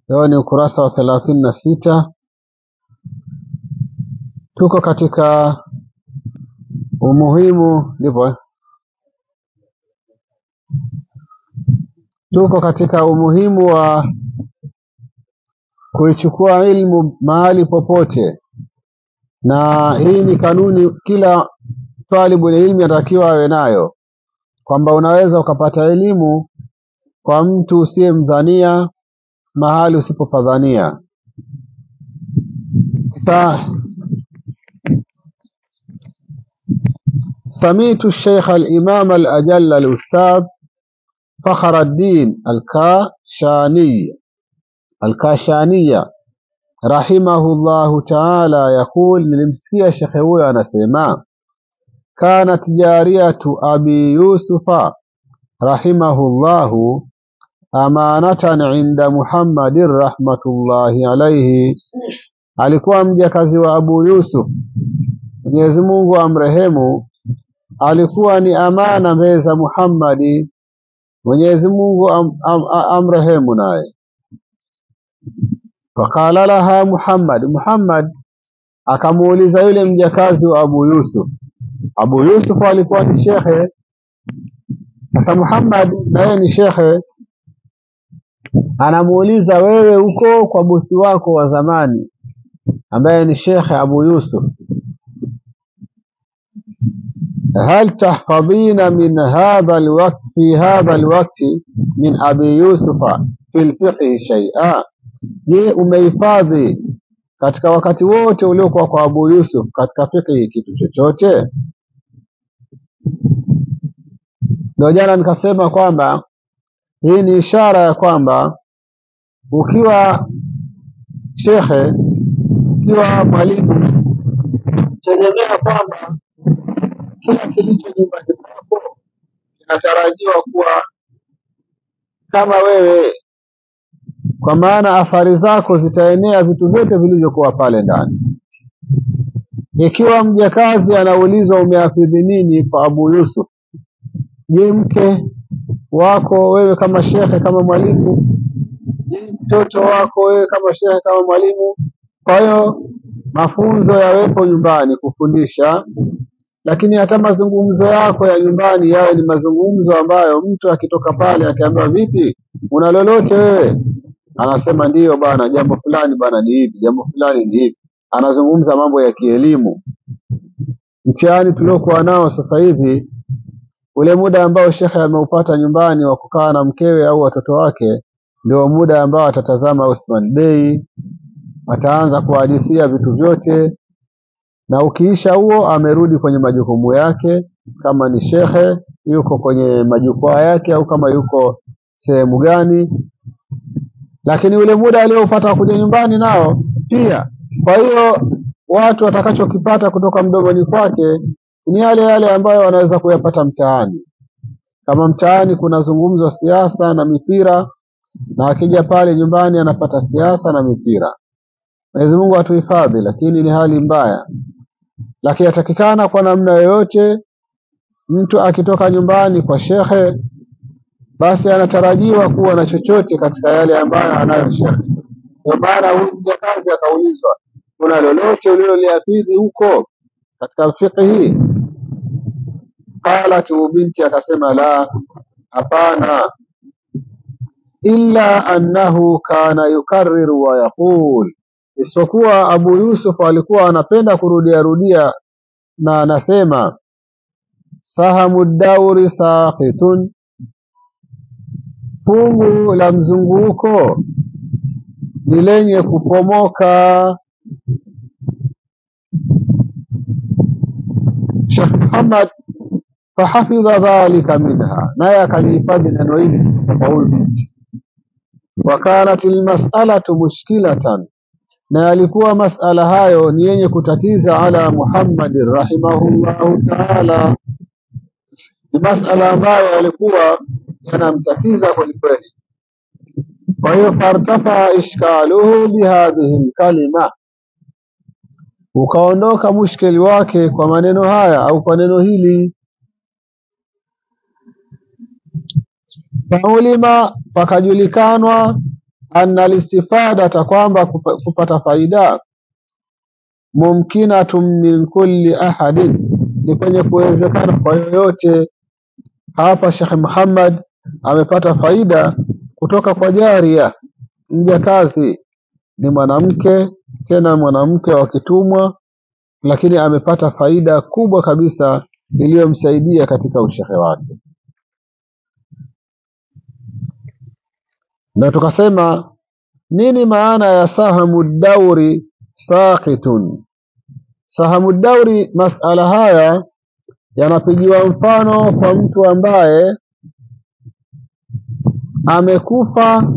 Leo ni ukurasa wa 36. Tuko katika umuhimu tuko katika umuhimu wa kuichukua ilmu mahali popote, na hii ni kanuni kila talibu ilmu anatakiwa awe nayo, kwamba unaweza ukapata elimu kwa mtu usiyemdhania mahali usipopadhania. Sasa samitu Sheikh al-Imam al-Ajall al-Ustadh Fakhruddin al-Kashaniya rahimahullahu ta'ala yaqul, nilimsikia shekhe huyo anasema, kanat jariyatu abi Yusufa rahimahullahu amanatan inda Muhammadin rahmatullahi alayhi, alikuwa mjakazi wa Abu Yusuf, Mwenyezi Mungu amrehemu, alikuwa ni amana mbele za Muhammadi, Mwenyezi Mungu amrehemu naye. Faqala laha Muhammad akamuuliza yule mjakazi wa Abu Yusuf. Abu Yusuf alikuwa ni shekhe, sasa Muhammad naye ni shekhe, anamuuliza, wewe uko kwa bosi wako wa zamani ambaye ni shekhe Abu Yusuf, hal tahfadhina min hadha alwaqt fi hadha alwaqt min Abi Yusufa fi alfiqh shay'a, je, umehifadhi katika wakati wote uliokuwa kwa Abu Yusuf katika fiqh kitu chochote? Ndio jana nikasema kwamba hii ni ishara ya kwamba ukiwa shekhe, ukiwa mwalimu, tegemea kwamba kila kilicho nyumbani kwako kinatarajiwa kuwa kama wewe, kwa maana athari zako zitaenea vitu vyote vilivyokuwa pale ndani. Ikiwa mjakazi anaulizwa umehifadhi nini kwa Abu Yusuf, je, mke wako wewe kama shekhe, kama mwalimu? Je, mtoto wako wewe kama shekhe, kama mwalimu? Kwa hiyo mafunzo yawepo nyumbani kufundisha, lakini hata mazungumzo yako ya nyumbani yawe ni mazungumzo ambayo mtu akitoka pale akiambiwa, vipi, una lolote wewe? Anasema ndiyo bana, jambo fulani bana ni hivi, jambo fulani ni hivi. Anazungumza mambo ya kielimu. Mtihani tuliokuwa nao sasa hivi, ule muda ambao shekhe ameupata nyumbani wa kukaa na mkewe au watoto wake, ndio muda ambao atatazama Osman Bey, ataanza kuhadithia vitu vyote, na ukiisha huo amerudi kwenye majukumu yake. Kama ni shekhe yuko kwenye majukwaa yake, au kama yuko sehemu gani, lakini ule muda aliopata kuja nyumbani nao pia. Kwa hiyo watu watakachokipata kutoka mdomoni kwake ni yale yale ambayo wanaweza kuyapata mtaani. Kama mtaani kuna zungumzo siasa na mipira, na akija pale nyumbani anapata siasa na mipira. Mwenyezi Mungu atuhifadhi, lakini ni hali mbaya. Lakini atakikana kwa namna yoyote mtu akitoka nyumbani kwa shekhe, basi anatarajiwa kuwa na chochote katika yale ambayo anayo shekhe. Kwa maana huyu mjakazi akaulizwa, kuna lolote ulilolihifadhi huko katika fiqh hii? Qalat binti, akasema, la, hapana, illa annahu kana yukarriru wa yaqul, isipokuwa Abu Yusuf alikuwa anapenda rudia na anasema, sahamu dauri saqitun, fungu la mzunguko ni lenye kupomoka. Sheikh Muhammad fahafidha dhalika minha, naye akalihifadhi neno hili kwa huyu binti. Wakanat almas'alatu mushkilatan, na alikuwa masala hayo ni yenye kutatiza ala Muhammad rahimahullahu ta'ala, ni masala ambayo alikuwa yanamtatiza kweli kweli. Kwa hiyo fartafa ishkaluhu bihadhihi alkalima, ukaondoka mushkili wake kwa maneno haya au kwa neno hili. Faulima, pakajulikanwa, anna listifada kwamba kupata faida mumkinatun min kulli ahadin, ni kwenye kuwezekana kwa yoyote. Hapa Sheikh Muhammad amepata faida kutoka kwa jaria, mjakazi, ni mwanamke, tena mwanamke wa kitumwa, lakini amepata faida kubwa kabisa iliyomsaidia katika ushehe wake. Na tukasema nini maana ya sahamu dauri saqitun? Sahamu dauri, masala haya yanapigiwa mfano kwa mtu ambaye amekufa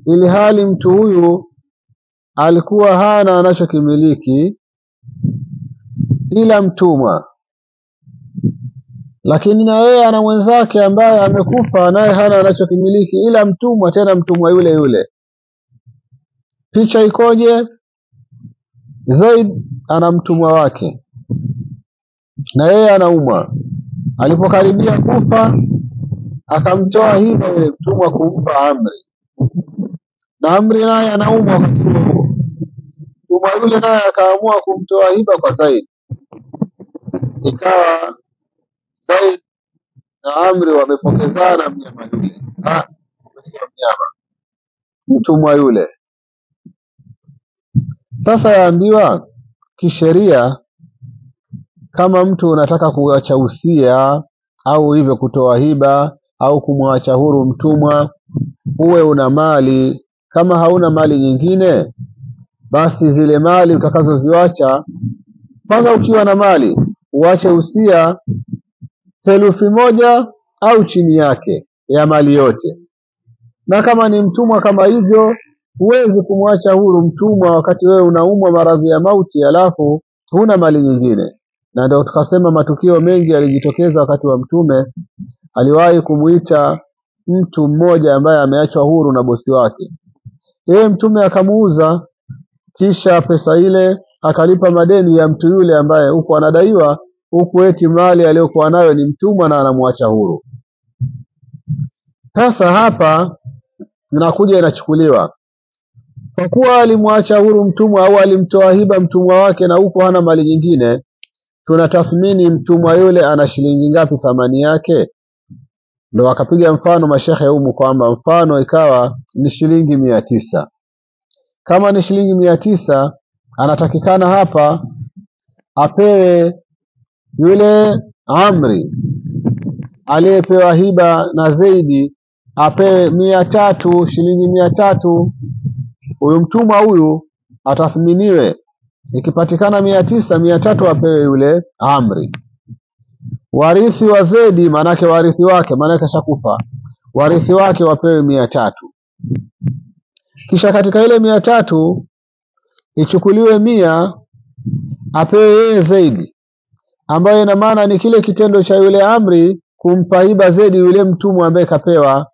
ili hali mtu huyu alikuwa hana anachokimiliki ila mtumwa, lakini na yeye ana mwenzake ambaye amekufa naye hana anachokimiliki ila mtumwa, tena mtumwa yule yule. Picha ikoje? Zaid ana mtumwa wake na yeye anaumwa. Alipokaribia kufa akamtoa hiba yule mtumwa kumpa Amri, na Amri naye anaumwa wakati huo. Mtumwa yule naye akaamua kumtoa hiba kwa Zaid. Ikawa Zaid na Amri wamepokezana mnyama yule, sio mnyama, mtumwa yule. Sasa yaambiwa kisheria, kama mtu unataka kuacha usia au hivyo kutoa hiba au kumwacha huru mtumwa, uwe una mali. Kama hauna mali nyingine, basi zile mali utakazoziwacha, kwanza ukiwa na mali uache usia theluthi moja au chini yake ya mali yote. Na kama ni mtumwa kama hivyo, huwezi kumwacha huru mtumwa wakati wewe unaumwa maradhi ya mauti alafu huna mali nyingine. Na ndio tukasema matukio mengi yalijitokeza wakati wa Mtume. Aliwahi kumuita mtu mmoja ambaye ameachwa huru na bosi wake, yeye Mtume akamuuza, kisha pesa ile akalipa madeni ya mtu yule ambaye huko anadaiwa, huku eti mali aliyokuwa nayo ni mtumwa na anamwacha huru. Sasa hapa inakuja inachukuliwa, kwa kuwa alimwacha huru mtumwa au alimtoa hiba mtumwa wake na huko hana mali nyingine, tunatathmini mtumwa yule ana shilingi ngapi thamani yake. Ndio akapiga mfano mashehe humu kwamba mfano ikawa ni shilingi 900. Kama ni shilingi 900, anatakikana hapa apewe yule Amri aliyepewa hiba na Zaidi, apewe 300, shilingi 300. Huyu mtumwa huyu atathminiwe, ikipatikana 900, 300 apewe yule Amri. Warithi wa Zaidi, manake warithi wake, manake shakufa, warithi wake wapewe 300. Kisha katika ile 300 ichukuliwe 100 apewe yeye Zaidi, ambayo ina maana ni kile kitendo cha yule Amri kumpa hiba Zaidi yule mtumwa ambaye kapewa.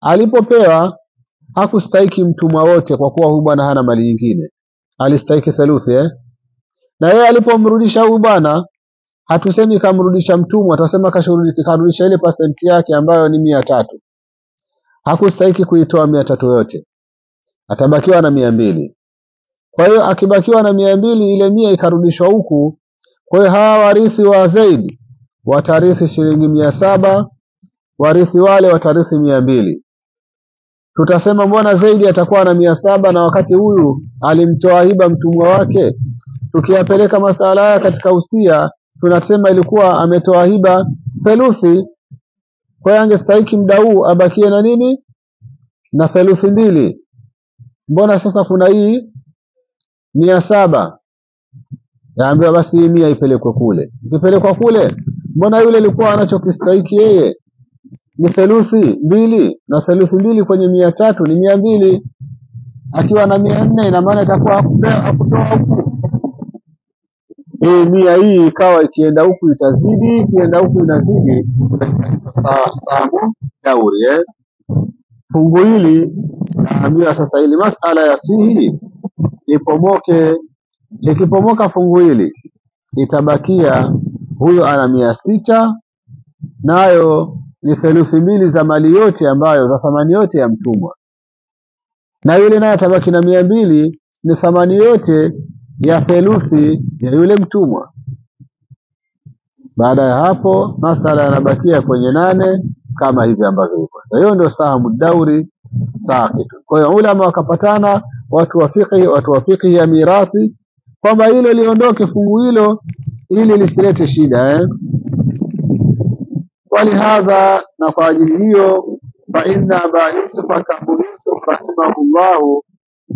Alipopewa hakustahiki mtumwa wote, kwa kuwa huyu bwana hana mali nyingine, alistahiki theluthi Na yeye alipomrudisha huyu bwana, hatusemi kamrudisha mtumwa, tutasema karudisha ile pasenti yake ambayo ni 300. Hakustahiki kuitoa 300 yote, atabakiwa na 200. Kwa hiyo akibakiwa na 200, ile 100 ikarudishwa huku. Kwa hiyo hawa warithi wa Zaidi watarithi shilingi 700, warithi wale watarithi 200. Tutasema mbona Zaidi atakuwa na 700 na wakati huyu alimtoa hiba mtumwa wake? Tukiyapeleka masala haya katika usia, tunasema ilikuwa ametoa hiba theluthi. Kwa hiyo angestahiki muda huu abakie na nini? Na theluthi 2. Mbona sasa kuna hii 700? Yaambiwa basi hii 100 ipelekwe kule. Ikipelekwa kule, mbona yule alikuwa anachokistahiki yeye ni theluthi 2, na theluthi 2 kwenye 300 ni 200. Akiwa na 400, ina maana itakuwa hakutoa huku. Hii 100 hii ikawa ikienda huku itazidi, ikienda huku inazidi. Sawa dauri fungu hili naambiwa sasa, ili masala ya sihi ipomoke. Ikipomoka fungu hili, itabakia huyo ana 600, nayo ni theluthi 2 za mali yote ambayo za thamani yote ya mtumwa. na yule naye atabaki na 200, ni thamani yote ya theluthi ya yule mtumwa. Baada ya hapo masala yanabakia kwenye 8 kama hivi ambavyo iko. Sasa hiyo ndio sahamu dauri saqitu. Kwa hiyo ulama wakapatana, watu wa fiqh ya mirathi, kwamba hilo liondoke fungu hilo ili lisilete shida walihadha, na kwa ajili hiyo fa inna Aba Yusuf Abu Yusuf rahimahullahu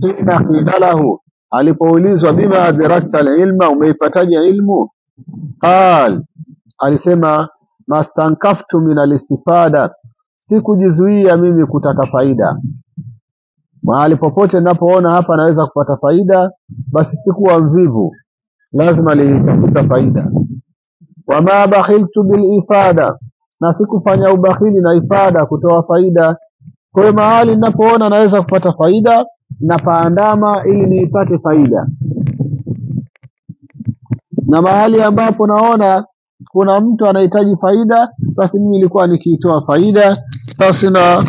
hina qila lahu, alipoulizwa bima adrakta alilma, umeipataje ilmu? Qal, alisema mastankaftu min alistifada, sikujizuia mimi kutaka faida. Mahali popote ninapoona hapa naweza kupata faida, basi sikuwa mvivu, lazima nitafuta faida. Wama bakhiltu bil ifada, na sikufanya ubakhili na ifada, kutoa faida. Kwa hiyo mahali ninapoona naweza kupata faida na paandama ili niipate faida, na mahali ambapo naona kuna mtu anahitaji faida, basi mimi nilikuwa nikiitoa faida basi na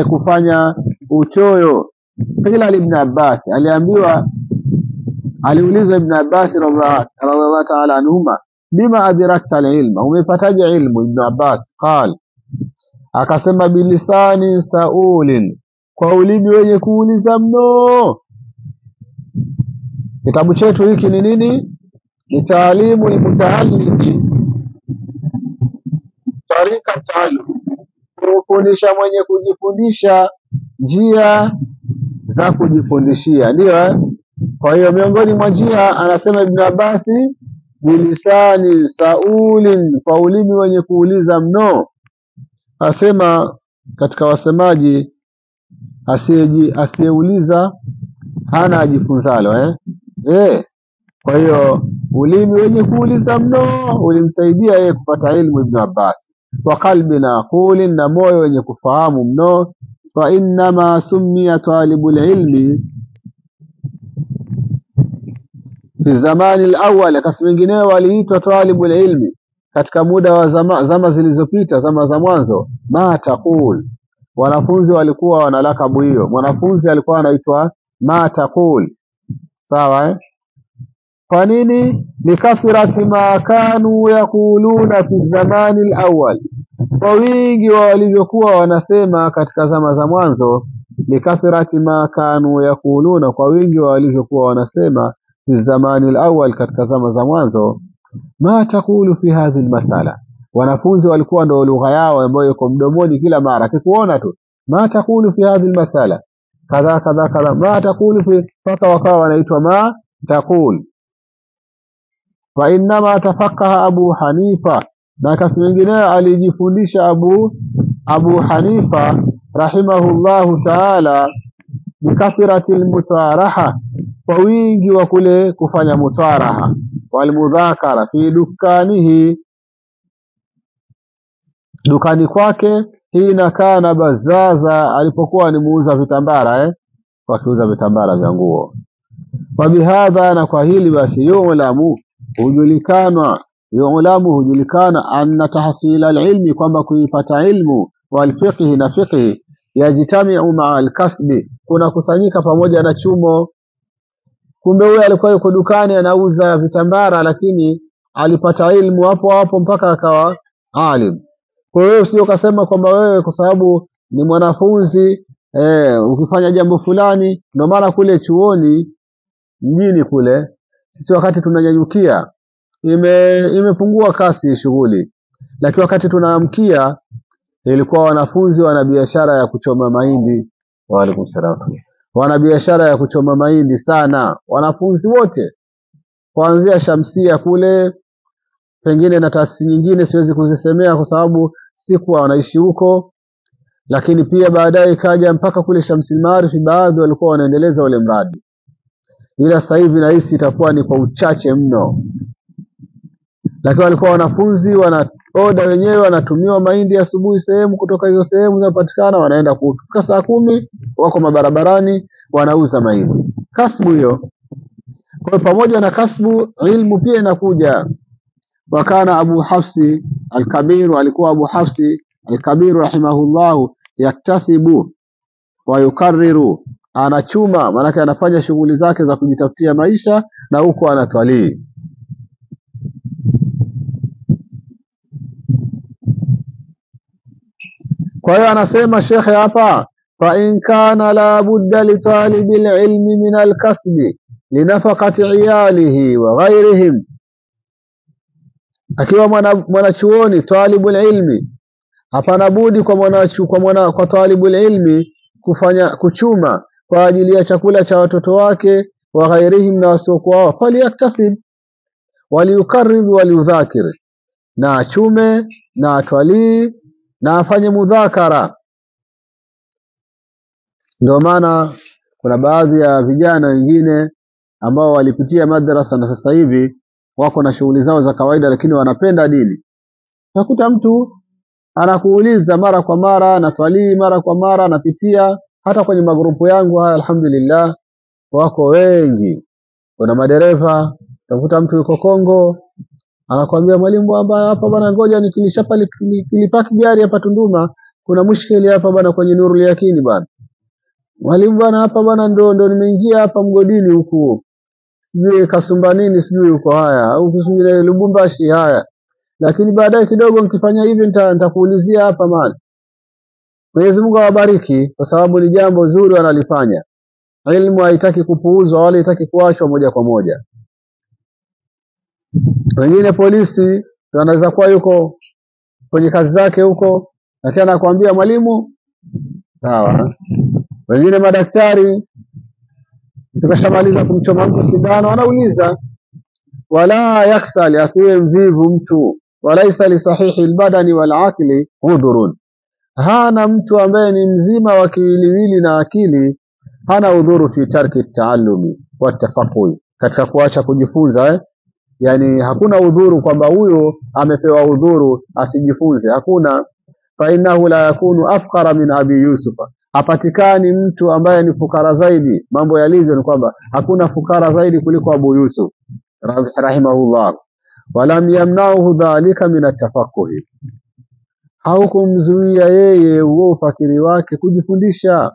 kufanya uchoyo. Qila Ibn Abbas, aliulizwa Ibn Abbas radhiallahu ta'ala anhuma, bima adrakta alilma, umepataje ilmu? Ibn Abbas qal, akasema bilisani saulin, kwa ulimi wenye kuuliza mno. Kitabu chetu hiki ni nini? Ni Taalimu al-Mutaallim, tarika taalum, kufundisha mwenye kujifundisha njia za kujifundishia, ndio. Kwa hiyo miongoni mwa njia, anasema Ibn Abbas, bilisani saulin, kwa ulimi wenye kuuliza mno. Asema katika wasemaji, asiyeuliza hana ajifunzalo Kwa hiyo ulimi wenye kuuliza mno ulimsaidia yeye kupata ilmu Ibn Abbas. Wa qalbi naqulin, na moyo wenye kufahamu mno. Fa innama summiya talibul ilmi fi zamani al-awwal, akasema wengineo waliitwa talibul ilmi katika muda wa zama zilizopita, zama za mwanzo. Ma taqul, wanafunzi walikuwa wana lakabu hiyo. Mwanafunzi alikuwa anaitwa ma taqul, sawa Kwa nini? Likathrati ma kanu yaquluna fi zamani al-awwal, kwa wingi wa walivyokuwa wanasema katika zama za mwanzo. Likathrati ma kanu yaquluna, kwa wingi wa walivyokuwa wanasema fi zamani al-awwal, katika zama za mwanzo. Ma taqulu fi hadhihi al-masala, wanafunzi walikuwa ndio lugha yao ambayo iko mdomoni kila mara, kikuona tu ma taqulu fi hadhihi al-masala kadha kadha kadha, ma taqulu fi, mpaka wakawa wanaitwa ma taqul. Fa innama tafaqaha Abu Hanifa, na kasi wengineo alijifundisha Abu Hanifa rahimahullahu ta'ala bikathrati almutaraha, kwa wingi wa kule kufanya mutaraha, walmudhakara fi dukanihi, dukani kwake. Hina kana bazaza, alipokuwa ni muuza vitambara kwa kuuza vitambara vya nguo. Wa bihadha, na kwa hili basi yu'lamu, hujulikana anna tahsila alilmi, kwamba kuipata ilmu, walfiqhi, na fiqhi, yajitamiu maa alkasbi, kuna kusanyika pamoja na chumo. Kumbe huyo alikuwa yuko dukani anauza vitambara, lakini alipata ilmu hapo hapo mpaka akawa alim. Kwa hiyo usije ukasema kwamba wewe kwa sababu ni mwanafunzi ukifanya jambo fulani, ndio maana kule chuoni mjini kule sisi wakati tunanyanyukia imepungua kasi shughuli, lakini wakati tunaamkia ilikuwa wanafunzi wana biashara ya kuchoma mahindi. Wa alaikum salaam. Wana biashara ya kuchoma mahindi sana wanafunzi wote, kuanzia Shamsia kule, pengine na taasisi nyingine siwezi kuzisemea kwa sababu sikuwa wanaishi huko, lakini pia baadaye ikaja mpaka kule Shamsil Maarif, baadhi walikuwa wanaendeleza ule mradi, ila sasa hivi nahisi itakuwa ni kwa uchache mno. Lakini walikuwa wanafunzi wana oda wenyewe, wanatumiwa mahindi asubuhi sehemu, kutoka hizo sehemu zinapatikana, wanaenda kutoka saa 10 wako mabarabarani wanauza mahindi. Kasbu hiyo. Kwa pamoja na kasbu, ilmu pia inakuja. Wakana Abu Hafsi al-Kabir, alikuwa Abu Hafsi al-Kabir rahimahullahu yaktasibu wa yukarriru anachuma, maana anafanya shughuli zake za kujitafutia maisha na huko anatwalii. Kwa hiyo anasema shekhe hapa, fa in kana la budda li talibil ilmi min alkasbi linafaqati iyalihi wa ghairihim, akiwa mwanachuoni talibul ilmi, hapana budi kwa talibul ilmi kuchuma kwa ajili ya chakula cha watoto wake, wa ghairihim, na wasiokuwa wao, faliyaktasib waliyukarrid waliyudhakir, na achume na atwalii na afanye mudhakara. Ndio maana kuna baadhi ya vijana wengine ambao walipitia madrasa na sasa hivi wako na shughuli zao za kawaida, lakini wanapenda dini. Nakuta mtu anakuuliza mara kwa mara, natwalii mara kwa mara, napitia hata kwenye magrupu yangu haya, alhamdulillah wako wengi. Kuna madereva, utakuta mtu yuko Kongo anakuambia, mwalimu hapa bwana, ngoja nikilipaki gari hapa Tunduma, kuna mushkili hapa bwana kwenye Nurul Yakini bwana. Mwalimu bwana, hapa bwana ndo nimeingia hapa mgodini huku, sijui Kasumba nini, sijui huko haya au sijui Lubumbashi haya, lakini baadaye kidogo nikifanya hivi nitakuulizia hapa mali. Mwenyezi Mungu awabariki, kwa sababu ni jambo zuri wanalifanya. Elimu haitaki kupuuzwa wala haitaki kuachwa moja kwa moja. Wengine polisi anaweza kuwa yuko kwenye kazi zake huko, lakini anakuambia mwalimu sawa. Wengine madaktari, tukashamaliza kumchoma mtu sindano, anauliza wala yaksali, asiwe mvivu mtu, walaisa li sahihi albadani wal aqli udhurun, hana mtu ambaye ni mzima wa kiwiliwili na akili hana udhuru fi tarki taallumi wa tafaqqui, katika kuacha kujifunza yani hakuna udhuru kwamba huyo amepewa udhuru asijifunze, hakuna. Fa innahu la yakunu afqara min abi yusufa, hapatikani mtu ambaye ni fukara zaidi. Mambo yalivyo ni kwamba hakuna fukara zaidi kuliko Abu Yusuf rahimahullah. Walam yamnauhu dhalika min atafaqquhi, haukumzuia yeye huo ufakiri wake kujifundisha.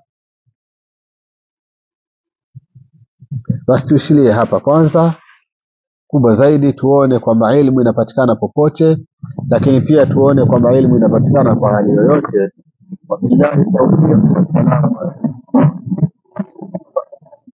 Basi tuishilie hapa kwanza. Kubwa zaidi tuone kwamba elimu inapatikana popote, lakini pia tuone kwamba elimu inapatikana kwa hali yoyote. Wabillahi tawfiq, wassalamu alaykum.